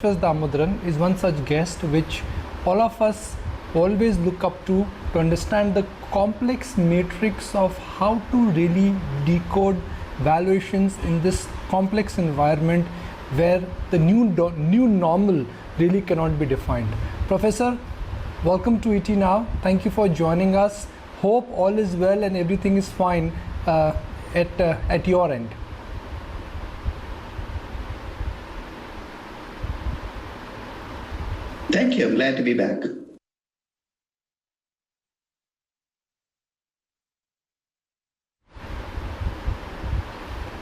Aswath Damodaran is one such guest which all of us always look up to understand the complex matrix of how to really decode valuations in this complex environment where the new normal really cannot be defined. Professor, welcome to ET Now. Thank you for joining us. Hope all is well and everything is fine at your end. Thank you. I'm glad to be back.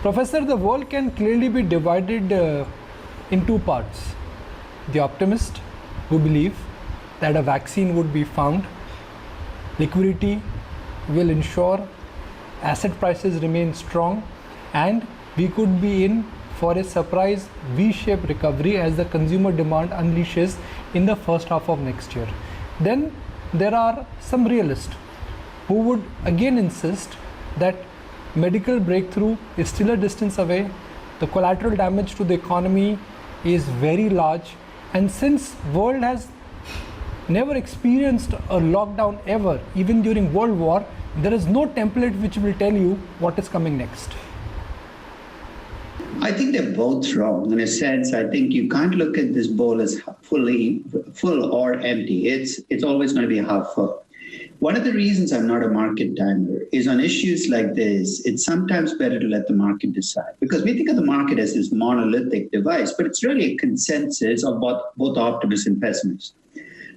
Professor, the world can clearly be divided in two parts. The optimists who believe that a vaccine would be found, liquidity will ensure asset prices remain strong, and we could be in for a surprise V-shaped recovery as the consumer demand unleashes in the first half of next year. Then there are some realists who would again insist that medical breakthrough is still a distance away, the collateral damage to the economy is very large, and since world has never experienced a lockdown ever, even during World War, there is no template which will tell you what is coming next. I think they're both wrong. In a sense, I think you can't look at this bowl as full or empty. It's always going to be half full. One of the reasons I'm not a market timer is on issues like this, it's sometimes better to let the market decide. Because we think of the market as this monolithic device, but it's really a consensus of both optimists and pessimists.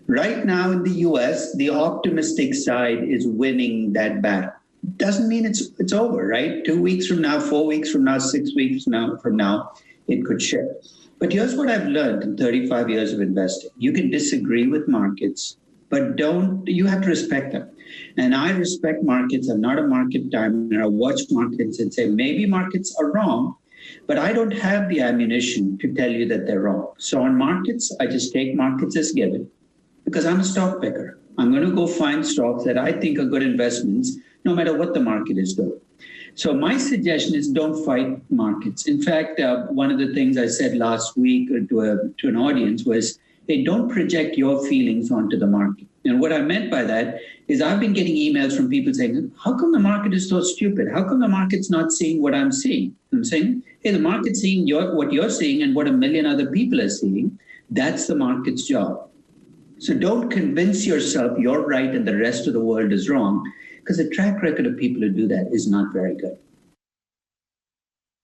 Right now in the US, the optimistic side is winning that battle. Doesn't mean it's over, right? 2 weeks from now, 4 weeks from now, 6 weeks from now, it could shift. But here's what I've learned in 35 years of investing. You can disagree with markets, but you have to respect them. And I respect markets. I'm not a market timer. I watch markets and say, maybe markets are wrong, but I don't have the ammunition to tell you that they're wrong. So on markets, I just take markets as given because I'm a stock picker. I'm going to go find stocks that I think are good investments, no matter what the market is doing. So my suggestion is don't fight markets. In fact, one of the things I said last week to an audience was, hey, don't project your feelings onto the market. And what I meant by that is I've been getting emails from people saying, how come the market is so stupid? How come the market's not seeing what I'm seeing? I'm saying, hey, the market's seeing what you're seeing and what a million other people are seeing. That's the market's job. So don't convince yourself you're right and the rest of the world is wrong, because the track record of people who do that is not very good.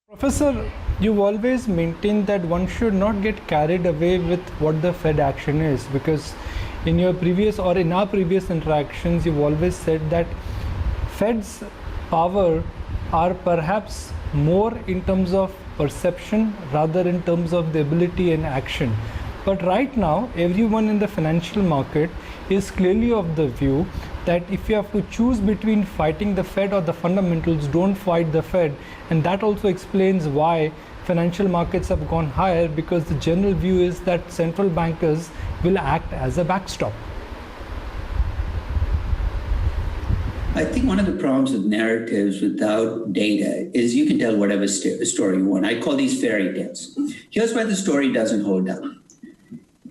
Professor, you've always maintained that one should not get carried away with what the Fed action is, because in our previous interactions, you've always said that Fed's power are perhaps more in terms of perception rather in terms of the ability and action. But right now, everyone in the financial market is clearly of the view that if you have to choose between fighting the Fed or the fundamentals, don't fight the Fed. And that also explains why financial markets have gone higher, because the general view is that central bankers will act as a backstop. I think one of the problems with narratives without data is you can tell whatever story you want. I call these fairy tales. Here's why the story doesn't hold up.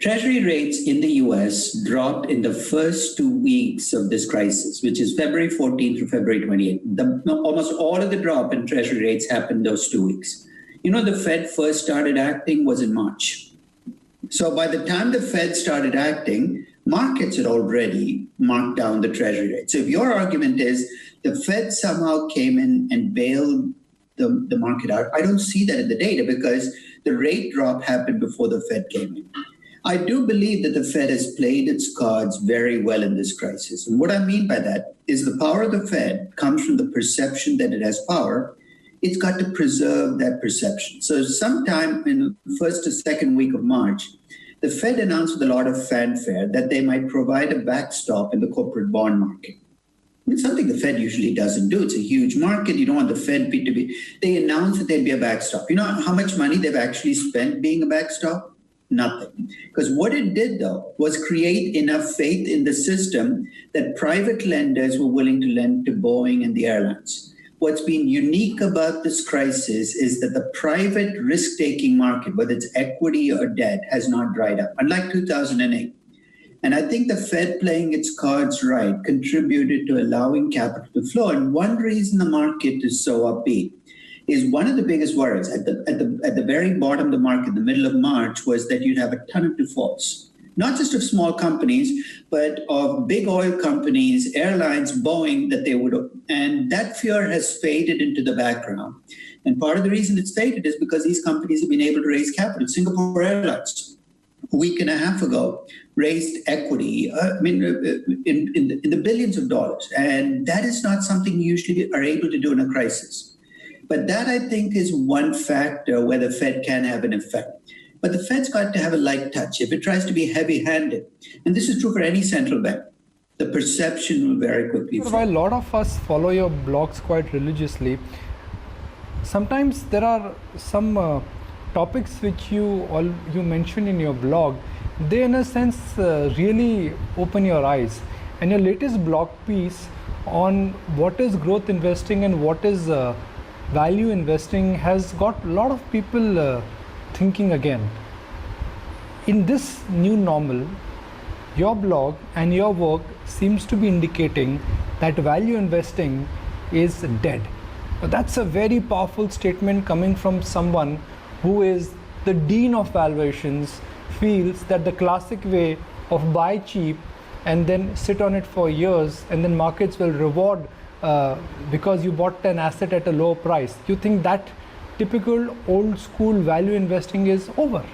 Treasury rates in the US dropped in the first 2 weeks of this crisis, which is February 14th through February 28th. Almost all of the drop in Treasury rates happened those 2 weeks. You know, the Fed first started acting was in March. So by the time the Fed started acting, markets had already marked down the Treasury rate. So if your argument is the Fed somehow came in and bailed the market out, I don't see that in the data because the rate drop happened before the Fed came in. I do believe that the Fed has played its cards very well in this crisis. And what I mean by that is the power of the Fed comes from the perception that it has power. It's got to preserve that perception. So sometime in the first to second week of March, the Fed announced with a lot of fanfare that they might provide a backstop in the corporate bond market. It's something the Fed usually doesn't do. It's a huge market. You don't want the Fed to be. They announced that there'd be a backstop. You know how much money they've actually spent being a backstop? Nothing. Because what it did, though, was create enough faith in the system that private lenders were willing to lend to Boeing and the airlines. what's been unique about this crisis is that the private risk-taking market, whether it's equity or debt, has not dried up, unlike 2008. And I think the Fed playing its cards right contributed to allowing capital to flow. And one reason the market is so upbeat is one of the biggest worries at the very bottom of the market, the middle of March, was that you'd have a ton of defaults, not just of small companies, but of big oil companies, airlines, Boeing, that they would, and that fear has faded into the background. And part of the reason it's faded is because these companies have been able to raise capital. Singapore Airlines, a week and a half ago, raised equity, in the billions of dollars. And that is not something you usually are able to do in a crisis. But that, I think, is one factor where the Fed can have an effect. But the Fed's got to have a light touch. If it tries to be heavy-handed, and this is true for any central bank, the perception will very quickly fall. While a lot of us follow your blogs quite religiously, sometimes there are some topics which you mentioned in your blog. They, in a sense, really open your eyes. And your latest blog piece on what is growth investing and what is value investing has got a lot of people thinking again. In this new normal, your blog and your work seems to be indicating that value investing is dead. That's a very powerful statement coming from someone who is the dean of valuations, feels that the classic way of buy cheap and then sit on it for years and then markets will reward because you bought an asset at a low price. You think that typical old school value investing is over?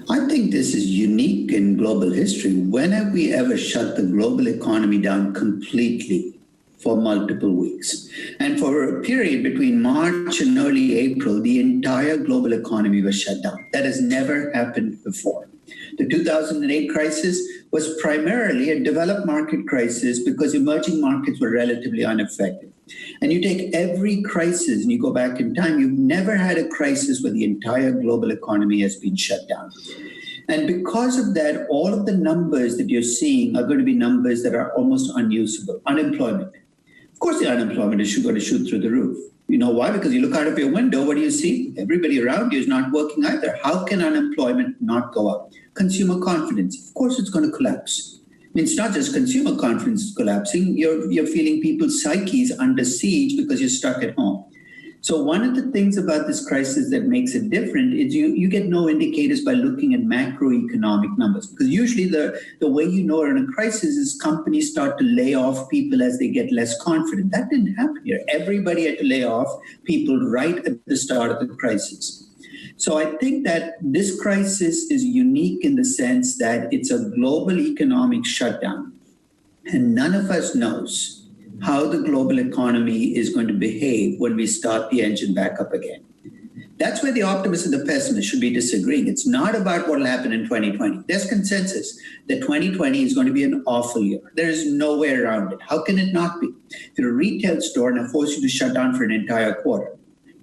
I think this is unique in global history. When have we ever shut the global economy down completely for multiple weeks? And for a period between March and early April, the entire global economy was shut down. That has never happened before. The 2008 crisis was primarily a developed market crisis because emerging markets were relatively unaffected. And you take every crisis and you go back in time, you've never had a crisis where the entire global economy has been shut down. And because of that, all of the numbers that you're seeing are going to be numbers that are almost unusable. Unemployment. Of course, the unemployment is going to shoot through the roof. You know why? Because you look out of your window, what do you see? Everybody around you is not working either. How can unemployment not go up? Consumer confidence. Of course, it's going to collapse. I mean, it's not just consumer confidence collapsing. You're feeling people's psyches under siege because you're stuck at home. So one of the things about this crisis that makes it different is you get no indicators by looking at macroeconomic numbers. Because usually the way you know we're in a crisis is companies start to lay off people as they get less confident. That didn't happen here. Everybody had to lay off people right at the start of the crisis. So I think that this crisis is unique in the sense that it's a global economic shutdown. And none of us knows how the global economy is going to behave when we start the engine back up again. That's where the optimists and the pessimists should be disagreeing. It's not about what will happen in 2020. There's consensus that 2020 is going to be an awful year. There is no way around it. How can it not be? If you're a retail store and I force you to shut down for an entire quarter,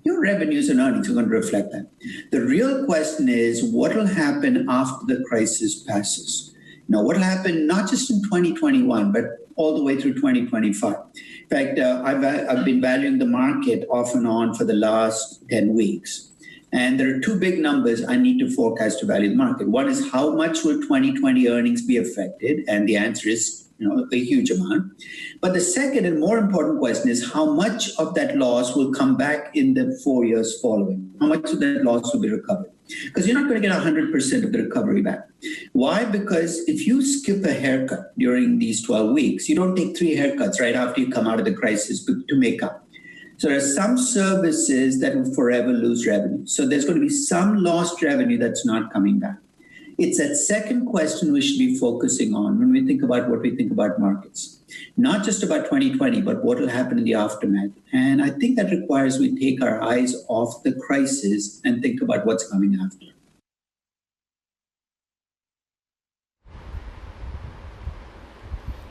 your revenues and earnings are going to reflect that. The real question is what will happen after the crisis passes? Now, what will happen not just in 2021, but all the way through 2025. In fact, I've been valuing the market off and on for the last 10 weeks. And there are two big numbers I need to forecast to value the market. One is how much will 2020 earnings be affected? And the answer is a huge amount. But the second and more important question is how much of that loss will come back in the 4 years following? How much of that loss will be recovered? Because you're not going to get 100% of the recovery back. Why? Because if you skip a haircut during these 12 weeks, you don't take 3 haircuts right after you come out of the crisis to make up. So there are some services that will forever lose revenue. So there's going to be some lost revenue that's not coming back. It's that second question we should be focusing on when we think about what we think about markets. Not just about 2020, but what will happen in the aftermath. And I think that requires we take our eyes off the crisis and think about what's coming after.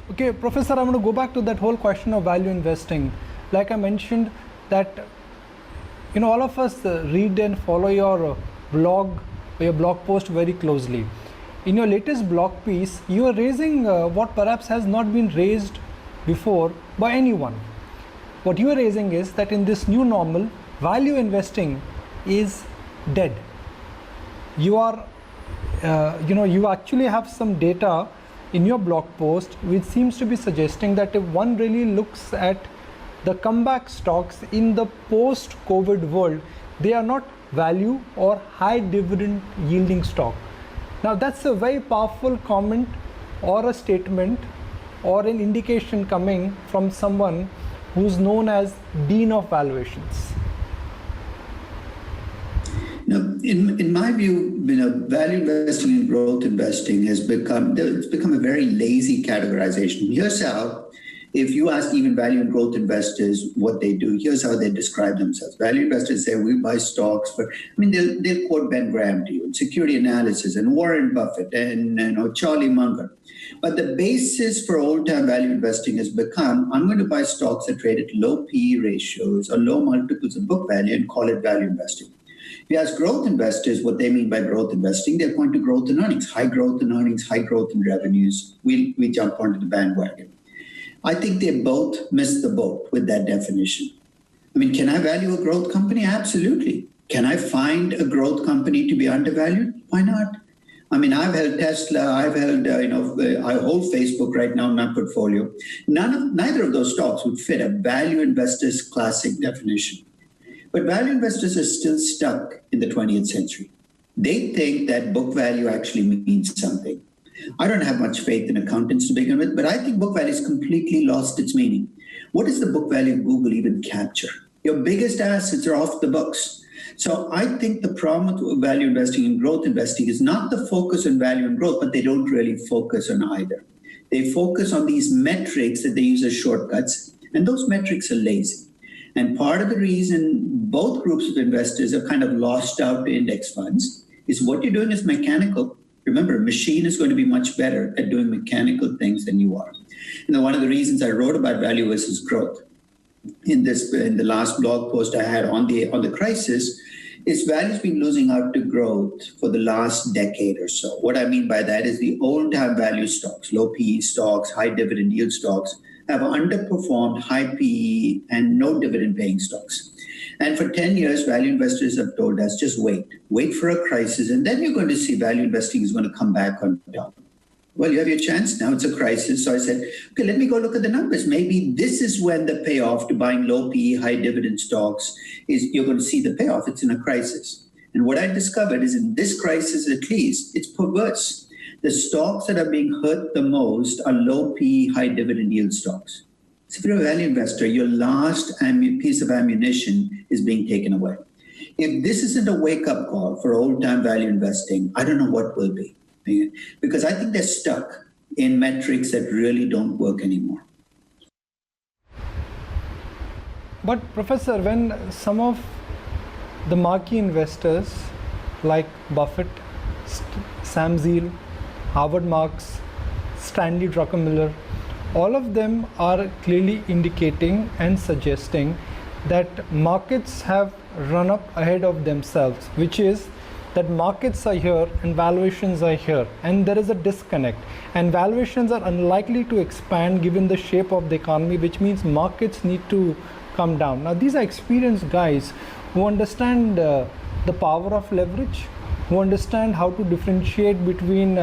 Okay, Professor, I'm going to go back to that whole question of value investing. Like I mentioned that, all of us read and follow your blog or your blog post very closely. In your latest blog piece, you are raising what perhaps has not been raised before by anyone. What you are raising is that in this new normal, value investing is dead. You are, you actually have some data in your blog post which seems to be suggesting that if one really looks at the comeback stocks in the post-COVID world, they are not value or high dividend yielding stock. Now that's a very powerful comment or a statement or an indication coming from someone who's known as Dean of Valuations. In my view, value investing and growth investing has become a very lazy categorization. Here's how, if you ask even value and growth investors what they do, here's how they describe themselves. Value investors say we buy stocks for, they'll quote Ben Graham to you, and security analysis, and Warren Buffett, and Charlie Munger. But the basis for old-time value investing has become, I'm going to buy stocks that trade at low PE ratios or low multiples of book value and call it value investing. If you ask growth investors what they mean by growth investing, they point to growth in earnings, high growth in earnings, high growth in revenues. We jump onto the bandwagon. I think they both missed the boat with that definition. Can I value a growth company? Absolutely. Can I find a growth company to be undervalued? Why not? I've held Tesla, I hold Facebook right now in my portfolio. Neither of those stocks would fit a value investor's classic definition. But value investors are still stuck in the 20th century. They think that book value actually means something. I don't have much faith in accountants to begin with, but I think book value has completely lost its meaning. What does the book value of Google even capture? Your biggest assets are off the books. So I think the problem with value investing and growth investing is not the focus on value and growth, but they don't really focus on either. They focus on these metrics that they use as shortcuts, and those metrics are lazy. And part of the reason both groups of investors are kind of lost out to index funds is what you're doing is mechanical. Remember, a machine is going to be much better at doing mechanical things than you are. One of the reasons I wrote about value versus growth in the last blog post I had on the crisis is value's been losing out to growth for the last decade or so. What I mean by that is the old-time value stocks, low PE stocks, high dividend yield stocks, have underperformed high PE and no dividend paying stocks. And for 10 years, value investors have told us, just wait for a crisis, and then you're going to see value investing is going to come back on top. Well, you have your chance now. It's a crisis. So I said, okay, let me go look at the numbers. Maybe this is when the payoff to buying low PE, high dividend stocks is, you're going to see the payoff. It's in a crisis. And what I discovered is in this crisis, at least, it's perverse. The stocks that are being hurt the most are low PE, high dividend yield stocks. So if you're a value investor, your last piece of ammunition is being taken away. If this isn't a wake-up call for old-time value investing, I don't know what will be. Because I think they're stuck in metrics that really don't work anymore. But Professor, when some of the marquee investors like Buffett, Sam Zeel, Howard Marks, Stanley Druckenmiller, all of them are clearly indicating and suggesting that markets have run up ahead of themselves, which is that markets are here and valuations are here, and there is a disconnect, and valuations are unlikely to expand given the shape of the economy, which means markets need to come down. Now these are experienced guys who understand the power of leverage, who understand how to differentiate between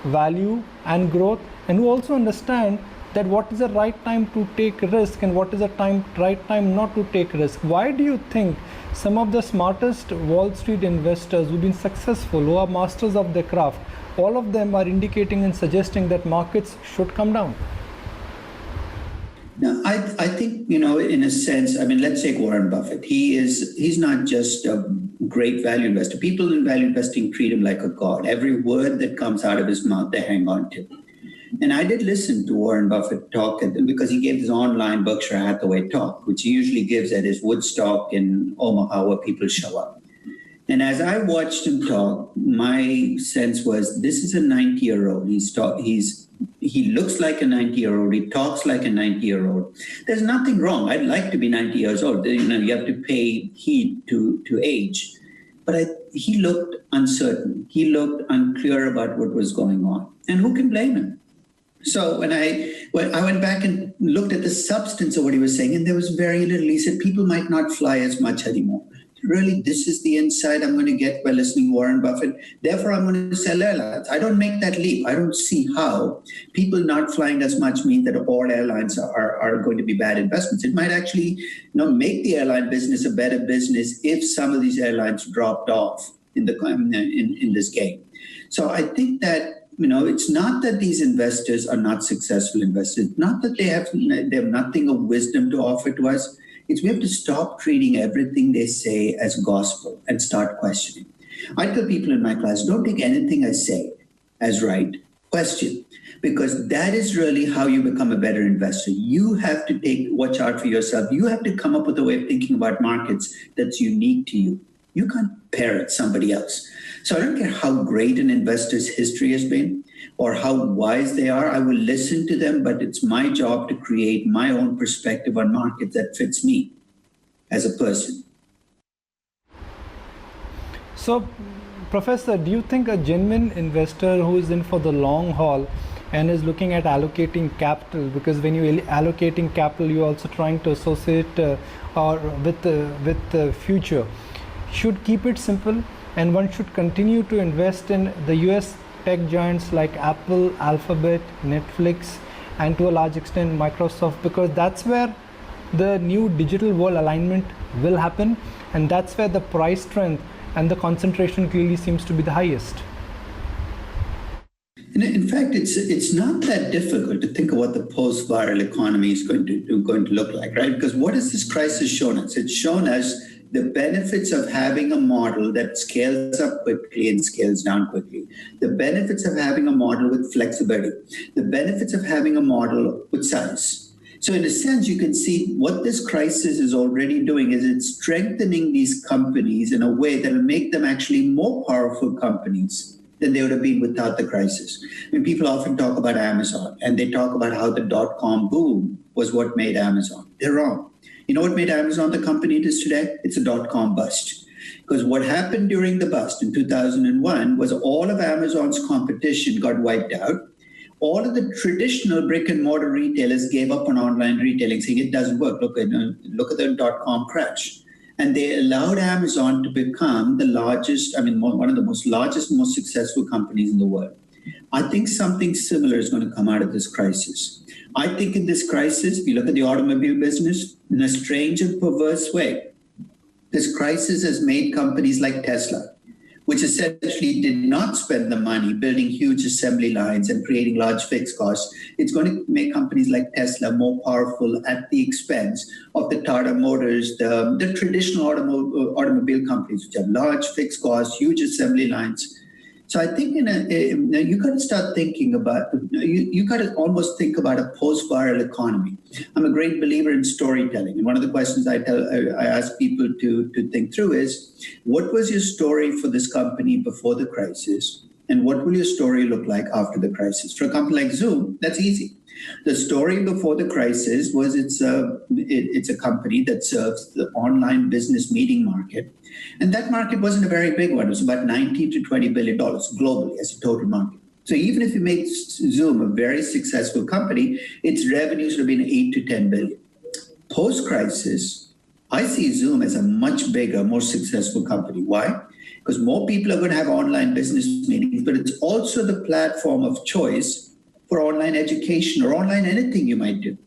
value and growth, and who also understand that what is the right time to take risk and what is the right time not to take risk. Why do you think some of the smartest Wall Street investors who've been successful, who are masters of their craft, all of them are indicating and suggesting that markets should come down? No, I think, in a sense, let's take Warren Buffett. He's not just a great value investor. People in value investing treat him like a god. Every word that comes out of his mouth, they hang on to. And I did listen to Warren Buffett talk because he gave his online Berkshire Hathaway talk, which he usually gives at his Woodstock in Omaha where people show up. And as I watched him talk, my sense was this is a 90-year-old. He looks like a 90-year-old. He talks like a 90-year-old. There's nothing wrong. I'd like to be 90 years old. You have to pay heed to age. But he looked uncertain. He looked unclear about what was going on. And who can blame him? So when I went back and looked at the substance of what he was saying, and there was very little. He said people might not fly as much anymore. Really, this is the insight I'm going to get by listening to Warren Buffett. Therefore, I'm going to sell airlines. I don't make that leap. I don't see how people not flying as much means that all airlines are going to be bad investments. It might actually make the airline business a better business if some of these airlines dropped off in this game. So I think that it's not that these investors are not successful investors, not that they have nothing of wisdom to offer to us. It's we have to stop treating everything they say as gospel and start questioning. I tell people in my class, don't take anything I say as right. Question. Because that is really how you become a better investor. You have to watch out for yourself. You have to come up with a way of thinking about markets that's unique to you. You can't parrot somebody else. So I don't care how great an investor's history has been or how wise they are. I will listen to them, but it's my job to create my own perspective on markets that fits me as a person. So, Professor, do you think a genuine investor who is in for the long haul and is looking at allocating capital, because when you're allocating capital, you're also trying to associate with the future, should keep it simple, and one should continue to invest in the US tech giants like Apple, Alphabet, Netflix, and to a large extent Microsoft, because that's where the new digital world alignment will happen, and that's where the price strength and the concentration clearly seems to be the highest. In fact, it's not that difficult to think of what the post-viral economy is going to look like, right? Because what has this crisis shown us? It's shown us the benefits of having a model that scales up quickly and scales down quickly, the benefits of having a model with flexibility, the benefits of having a model with size. So in a sense, you can see what this crisis is already doing is it's strengthening these companies in a way that will make them actually more powerful companies than they would have been without the crisis. I mean, people often talk about Amazon, and they talk about how the dot-com boom was what made Amazon. They're wrong. You know what made Amazon the company it is today? It's a dot-com bust. Because what happened during the bust in 2001 was all of Amazon's competition got wiped out. All of the traditional brick and mortar retailers gave up on online retailing, saying it doesn't work. Look at the dot-com crash. And they allowed Amazon to become the largest, one of the most successful companies in the world. I think something similar is going to come out of this crisis. I think in this crisis, if you look at the automobile business, in a strange and perverse way, this crisis has made companies like Tesla, which essentially did not spend the money building huge assembly lines and creating large fixed costs. It's going to make companies like Tesla more powerful at the expense of the Tata Motors, the traditional automobile companies, which have large fixed costs, huge assembly lines. So I think you got to start thinking about, you got to almost think about a post-viral economy. I'm a great believer in storytelling. And one of the questions I ask people to think through is, what was your story for this company before the crisis? And what will your story look like after the crisis? For a company like Zoom, that's easy. The story before the crisis was it's a company that serves the online business meeting market. And that market wasn't a very big one. It was about $19 to $20 billion globally as a total market. So even if you make Zoom a very successful company, its revenues would have been 8 to 10 billion. Post-crisis, I see Zoom as a much bigger, more successful company. Why? Because more people are going to have online business meetings, but it's also the platform of choice for online education or online anything you might do.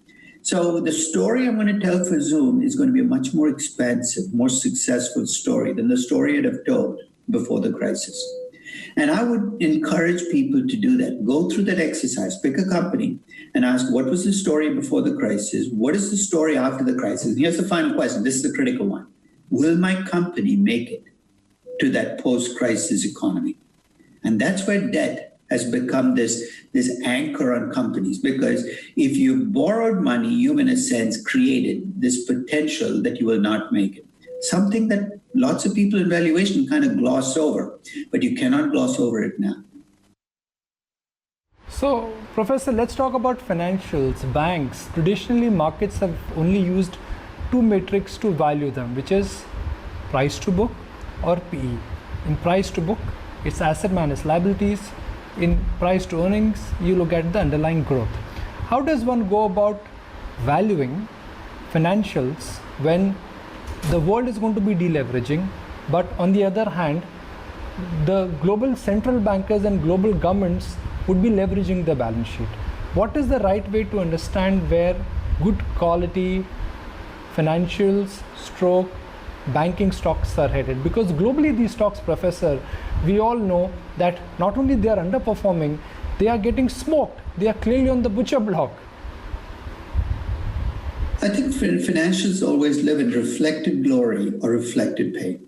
So the story I'm going to tell for Zoom is going to be a much more expansive, more successful story than the story I'd have told before the crisis. And I would encourage people to do that. Go through that exercise, pick a company and ask, what was the story before the crisis? What is the story after the crisis? And here's the final question. This is the critical one. Will my company make it to that post-crisis economy? And that's where debt has become this anchor on companies, because if you borrowed money, you in a sense created this potential that you will not make it. Something that lots of people in valuation kind of gloss over, but you cannot gloss over it now. So, Professor, let's talk about financials, banks. Traditionally, markets have only used two metrics to value them, which is price to book or PE. In price to book, it's asset minus liabilities. in price to earnings, you look at the underlying growth. How does one go about valuing financials when the world is going to be deleveraging, but on the other hand, the global central bankers and global governments would be leveraging the balance sheet? What is the right way to understand where good quality financials stroke banking stocks are headed? Because globally these stocks, Professor, we all know that not only they are underperforming, they are getting smoked. They are clearly on the butcher block. I think financials always live in reflected glory or reflected pain.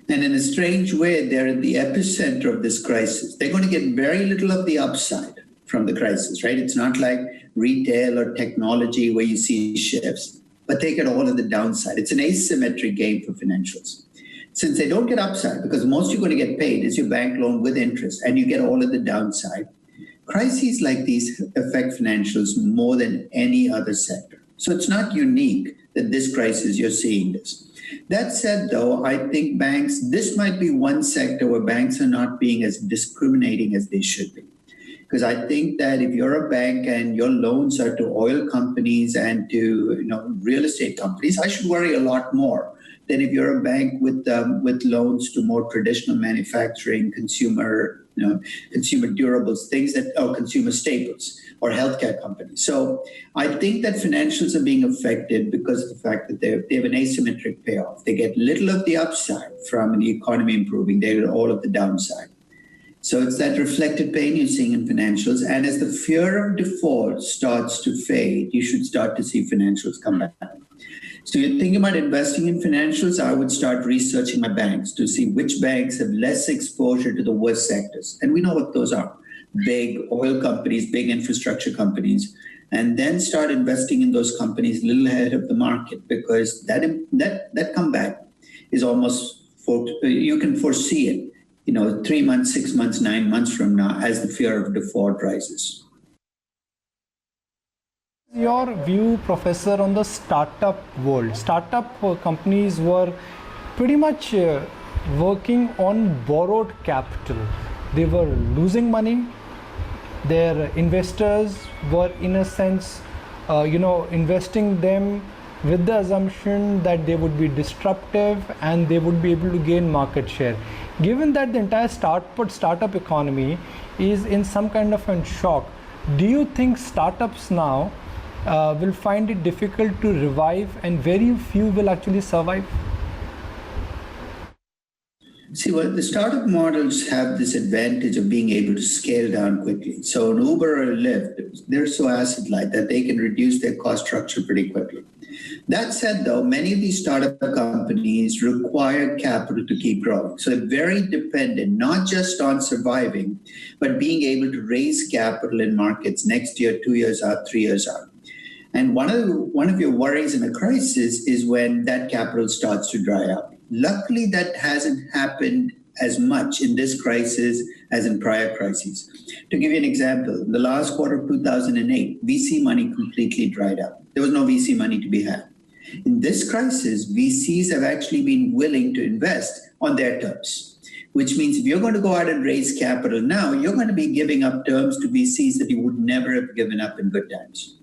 And in a strange way, they're at the epicenter of this crisis. They're going to get very little of the upside from the crisis, right? It's not like retail or technology where you see shifts, but they get all of the downside. It's an asymmetric game for financials. Since they don't get upside, because most you're going to get paid is your bank loan with interest, and you get all of the downside, crises like these affect financials more than any other sector. So it's not unique that this crisis, you're seeing this. That said, though, I think this might be one sector where banks are not being as discriminating as they should be. Because I think that if you're a bank and your loans are to oil companies and to real estate companies, I should worry a lot more than if you're a bank with loans to more traditional manufacturing, consumer durables, consumer staples or healthcare companies. So I think that financials are being affected because of the fact that they have an asymmetric payoff. They get little of the upside from the economy improving. They get all of the downside. So it's that reflected pain you're seeing in financials. And as the fear of default starts to fade, you should start to see financials come back. So you're thinking about investing in financials, I would start researching my banks to see which banks have less exposure to the worst sectors. And we know what those are. Big oil companies, big infrastructure companies, and then start investing in those companies a little ahead of the market, because that comeback is almost, you can foresee it, 3 months, 6 months, 9 months from now as the fear of default rises. Your view, Professor, on the startup world? Startup companies were pretty much working on borrowed capital. They were losing money. Their investors were, in a sense, investing them with the assumption that they would be disruptive and they would be able to gain market share. Given that the entire startup economy is in some kind of a shock, do you think startups now will find it difficult to revive and very few will actually survive? See, well, the startup models have this advantage of being able to scale down quickly. So an Uber or a Lyft, they're so asset light that they can reduce their cost structure pretty quickly. That said, though, many of these startup companies require capital to keep growing. So they're very dependent, not just on surviving, but being able to raise capital in markets next year, 2 years out, 3 years out. And one of your worries in a crisis is when that capital starts to dry up. Luckily, that hasn't happened as much in this crisis as in prior crises. To give you an example, in the last quarter of 2008, VC money completely dried up. There was no VC money to be had. In this crisis, VCs have actually been willing to invest on their terms, which means if you're going to go out and raise capital now, you're going to be giving up terms to VCs that you would never have given up in good times.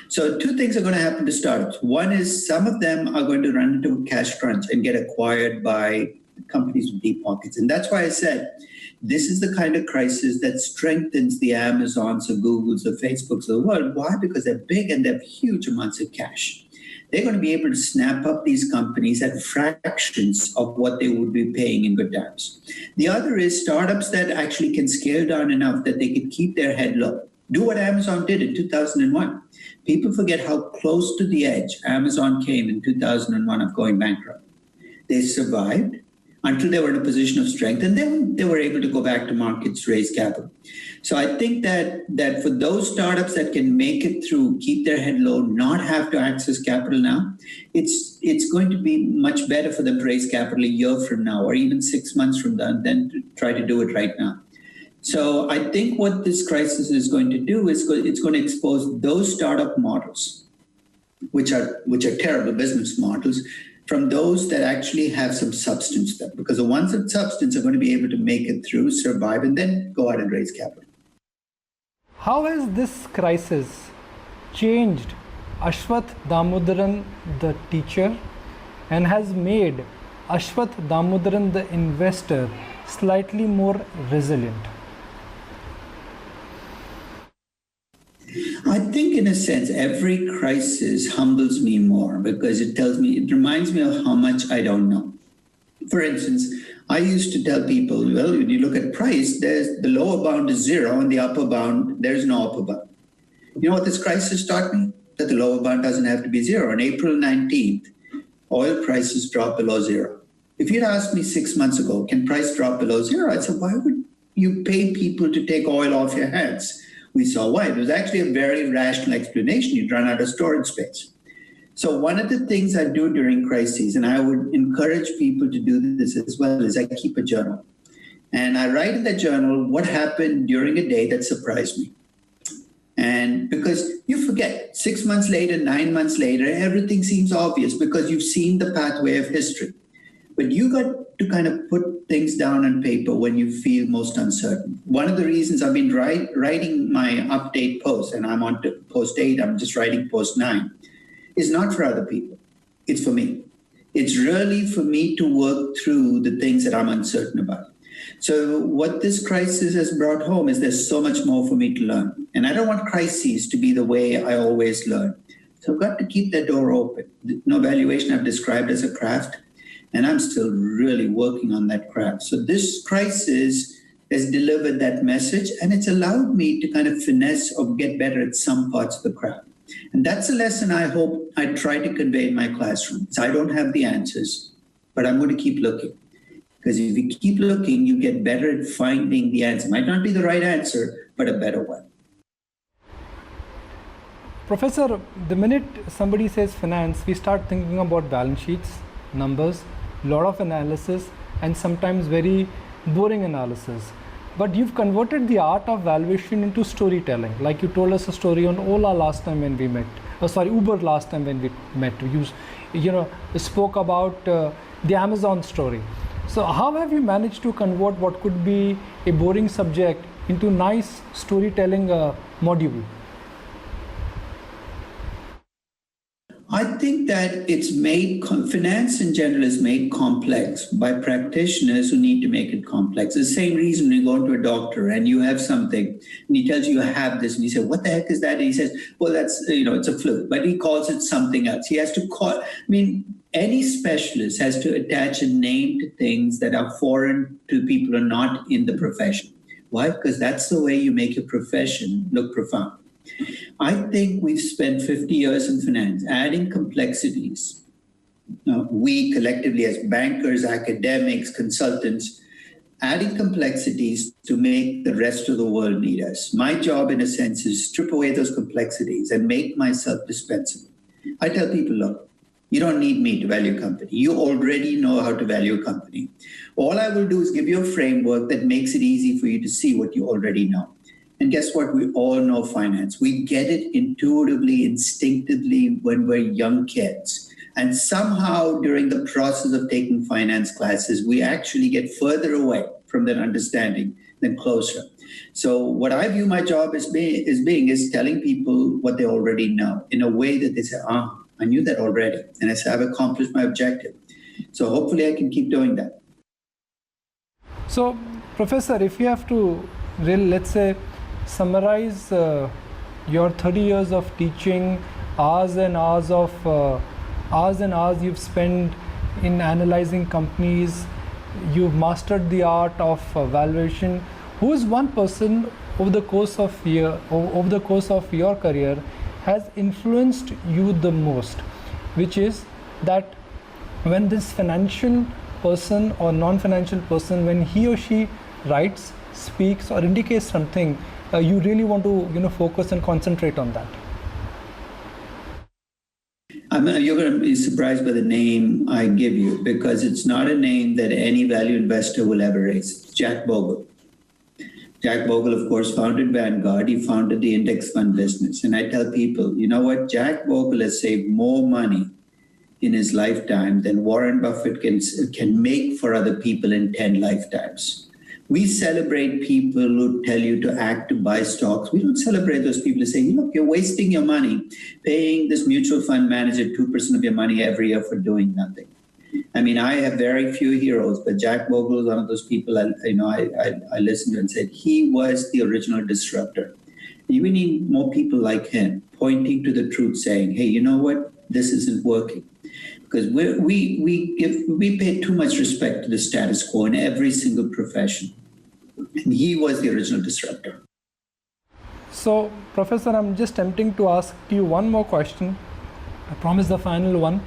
So two things are going to happen to startups. One is some of them are going to run into a cash crunch and get acquired by companies with deep pockets. And that's why I said this is the kind of crisis that strengthens the Amazons, the Googles, the Facebooks of the world. Why? Because they're big and they have huge amounts of cash. They're going to be able to snap up these companies at fractions of what they would be paying in good times. The other is startups that actually can scale down enough that they can keep their head low. Do what Amazon did in 2001. People forget how close to the edge Amazon came in 2001 of going bankrupt. They survived until they were in a position of strength, and then they were able to go back to markets, raise capital. So I think that for those startups that can make it through, keep their head low, not have to access capital now, it's going to be much better for them to raise capital a year from now or even 6 months from now than to try to do it right now. So I think what this crisis is going to do is it's going to expose those startup models, which are terrible business models, from those that actually have some substance to them. Because the ones with substance are going to be able to make it through, survive, and then go out and raise capital. How has this crisis changed Aswath Damodaran, the teacher, and has made Aswath Damodaran, the investor, slightly more resilient? I think, in a sense, every crisis humbles me more because it reminds me of how much I don't know. For instance, I used to tell people, well, when you look at price, the lower bound is zero and the upper bound, there's no upper bound. You know what this crisis taught me? That the lower bound doesn't have to be zero. On April 19th, oil prices dropped below zero. If you'd asked me 6 months ago, can price drop below zero? I'd say, why would you pay people to take oil off your hands? We saw why. It was actually a very rational explanation. You'd run out of storage space. So one of the things I do during crises, and I would encourage people to do this as well, is I keep a journal. And I write in that journal what happened during a day that surprised me. And because you forget, 6 months later, 9 months later, everything seems obvious because you've seen the pathway of history. But you got to kind of put things down on paper when you feel most uncertain. One of the reasons I've been writing my update post, and I'm on to post 8, I'm just writing post 9, is not for other people. It's for me. It's really for me to work through the things that I'm uncertain about. So what this crisis has brought home is there's so much more for me to learn. And I don't want crises to be the way I always learn. So I've got to keep that door open. Valuation I've described as a craft, and I'm still really working on that craft. So this crisis has delivered that message, and it's allowed me to kind of finesse or get better at some parts of the craft. And that's a lesson I hope I try to convey in my classroom. So I don't have the answers, but I'm going to keep looking. Because if you keep looking, you get better at finding the answer. Might not be the right answer, but a better one. Professor, the minute somebody says finance, we start thinking about balance sheets, numbers, lot of analysis, and sometimes very boring analysis. But you've converted the art of valuation into storytelling. Like you told us a story on Ola last time when we met. Uber last time when we met. You spoke about the Amazon story. So how have you managed to convert what could be a boring subject into nice storytelling module? I think that it's made, finance in general is made complex by practitioners who need to make it complex. The same reason when you go into a doctor and you have something and he tells you you have this and you say, what the heck is that? And he says, well, that's, it's a flu, but he calls it something else. He has to call, any specialist has to attach a name to things that are foreign to people who are not in the profession. Why? Because that's the way you make your profession look profound. I think we've spent 50 years in finance adding complexities. We collectively as bankers, academics, consultants, adding complexities to make the rest of the world need us. My job, in a sense, is strip away those complexities and make myself dispensable. I tell people, look, you don't need me to value a company. You already know how to value a company. All I will do is give you a framework that makes it easy for you to see what you already know. And guess what? We all know finance. We get it intuitively, instinctively when we're young kids. And somehow during the process of taking finance classes, we actually get further away from that understanding than closer. So what I view my job as being is telling people what they already know in a way that they say, I knew that already. And I say, I've accomplished my objective. So hopefully I can keep doing that. So, Professor, if you have to let's say, summarize your 30 years of teaching, hours and hours you've spent in analyzing companies, you've mastered the art of valuation. Who is one person over the course of your career has influenced you the most, which is that when this financial person or non-financial person, when he or she writes, speaks or indicates something, you really want to focus and concentrate on that? You're going to be surprised by the name I give you because it's not a name that any value investor will ever raise. It's Jack Bogle. Jack Bogle, of course, founded Vanguard. He founded the index fund business. And I tell people, you know what? Jack Bogle has saved more money in his lifetime than Warren Buffett can make for other people in 10 lifetimes. We celebrate people who tell you to act to buy stocks. We don't celebrate those people who say, look, you're wasting your money paying this mutual fund manager 2% of your money every year for doing nothing. I mean, I have very few heroes, but Jack Bogle is one of those people I listened to and said he was the original disruptor. We need more people like him pointing to the truth, saying, hey, you know what? This isn't working. Because we pay too much respect to the status quo in every single profession. And he was the original disruptor. So, Professor, I'm just tempting to ask you one more question. I promise the final one.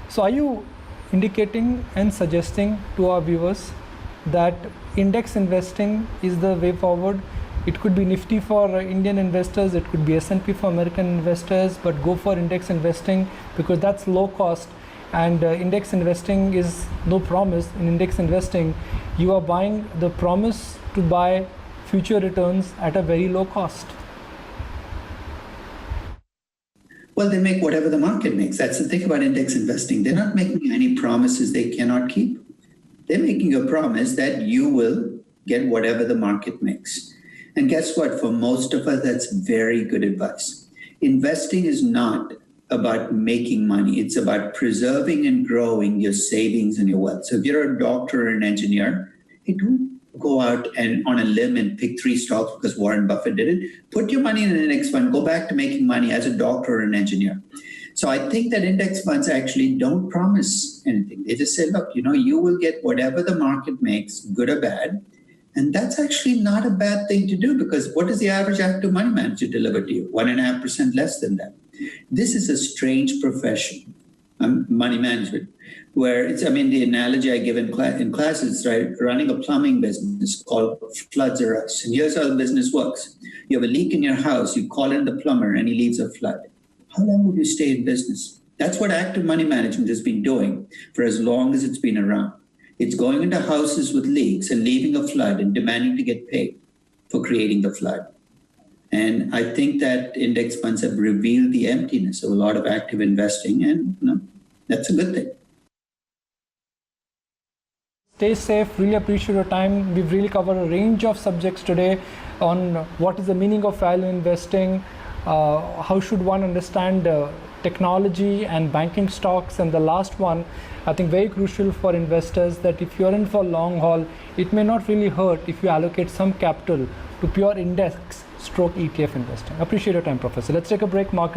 So, are you indicating and suggesting to our viewers that index investing is the way forward? It could be Nifty for Indian investors, it could be S&P for American investors, but go for index investing because that's low cost, and index investing is no promise. In index investing, you are buying the promise to buy future returns at a very low cost. Well, they make whatever the market makes. That's the thing about index investing. They're not making any promises they cannot keep. They're making a promise that you will get whatever the market makes. And guess what? For most of us, that's very good advice. Investing is not about making money. It's about preserving and growing your savings and your wealth. So if you're a doctor or an engineer, don't go out and on a limb and pick 3 stocks because Warren Buffett did it. Put your money in an index fund. Go back to making money as a doctor or an engineer. So I think that index funds actually don't promise anything. They just say, look, you will get whatever the market makes, good or bad. And that's actually not a bad thing to do, because what does the average active money manager deliver to you? 1.5% less than that. This is a strange profession, money management, where the analogy I give in class is running a plumbing business called Floods Are Us. And here's how the business works. You have a leak in your house, you call in the plumber and he leaves a flood. How long would you stay in business? That's what active money management has been doing for as long as it's been around. It's going into houses with leaks and leaving a flood and demanding to get paid for creating the flood. And I think that index funds have revealed the emptiness of a lot of active investing, and that's a good thing. Stay safe. Really appreciate your time. We've really covered a range of subjects today on what is the meaning of value investing, how should one understand technology and banking stocks, and the last one, I think very crucial for investors, that if you're in for long haul, it may not really hurt if you allocate some capital to pure index stroke ETF investing. Appreciate your time, Professor. Let's take a break. Market